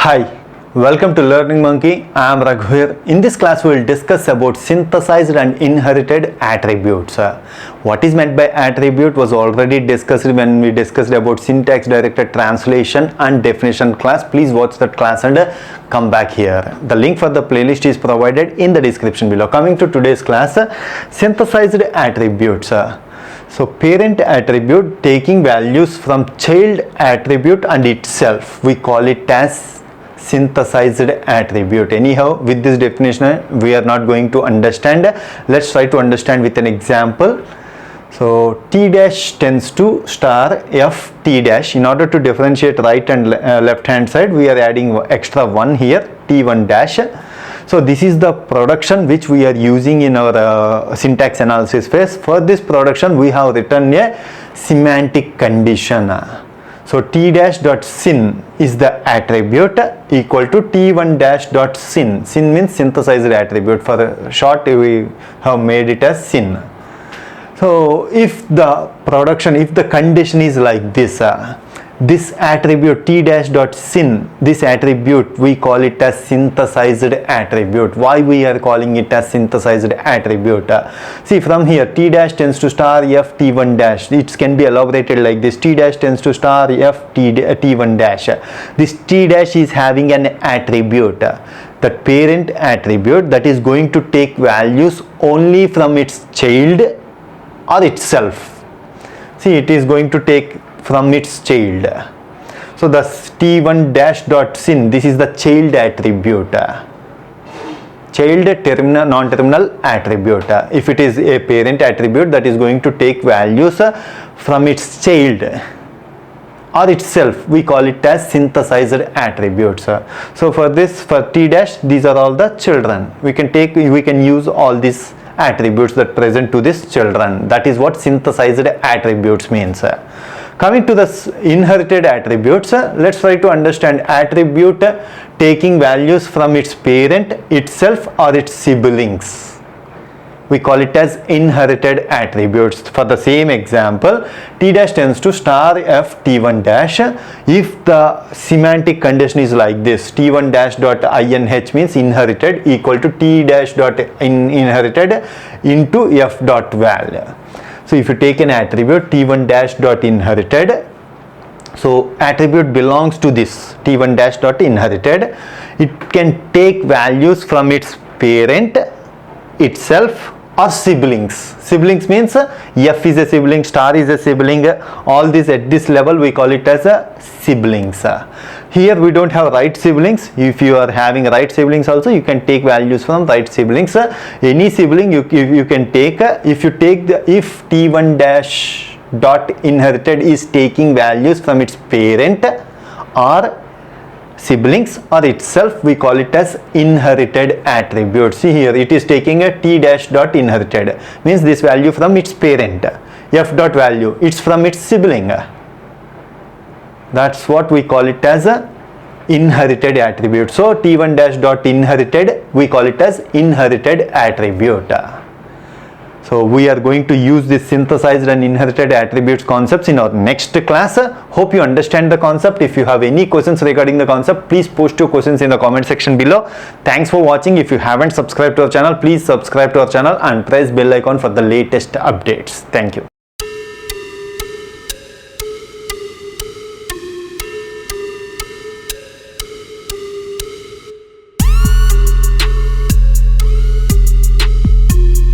Hi, welcome to Learning Monkey. I am Raghu here. In this class we will discuss about synthesized and inherited attributes. What is meant by attribute was already discussed when we discussed about syntax directed translation and definition class. Please watch that class and come back here. The link for the playlist is provided in the description below. Coming to today's class, synthesized attributes. So parent attribute taking values from child attribute and itself, we call it as synthesized attribute. Anyhow, with this definition we are not going to understand. Let's try to understand with an example. So T dash tends to star F T dash. In order to differentiate right and left hand side, we are adding extra 1 here, T1 dash. So this is the production which we are using in our syntax analysis phase. For this production we have written a semantic condition. So T dash dot syn is the attribute equal to T1 dash dot syn. Syn means synthesized attribute. For short we have made it as syn. So if the production, if the condition is like this, this attribute T dash dot syn, this attribute we call it as synthesized attribute. Why we are calling it as synthesized attribute? See, from here T dash tends to star F T1 dash. It can be elaborated like this: T dash tends to star F T1 dash. This T dash is having an attribute, that parent attribute, that is going to take values only from its child or itself. See, it is going to take from its child. So the T1 dash dot syn, this is the child attribute, child terminal non-terminal attribute. If it is a parent attribute, that is going to take values from its child or itself, we call it as synthesized attributes. So for this, for T dash, these are all the children. We can use all these attributes that present to this children. That is what synthesized attributes means. Coming to the inherited attributes, let's try to understand attribute taking values from its parent, itself or its siblings. We call it as inherited attributes. For the same example, T dash tends to star F T1 dash. If the semantic condition is like this: T1 dash dot inh means inherited equal to T dash dot inherited into F dot val. So if you take an attribute T1 dash dot inherited, so attribute belongs to this T1 dash dot inherited. It can take values from its parent, itself or siblings. Siblings means F is a sibling, star is a sibling. All this at this level we call it as a siblings. Here we don't have right siblings. If you are having right siblings also, you can take values from right siblings. Any sibling you can take. If you take the, if T1 dash dot inherited is taking values from its parent or siblings or itself, we call it as inherited attribute. See here, it is taking a T dash dot inherited, means this value from its parent. F dot value, it's from its sibling. That's what we call it as a inherited attribute. So T1 dash dot inherited, we call it as inherited attribute. So we are going to use this synthesized and inherited attributes concepts in our next class. Hope you understand the concept. If you have any questions regarding the concept, please post your questions in the comment section below. Thanks for watching. If you haven't subscribed to our channel, please subscribe to our channel and press bell icon for the latest updates. Thank you.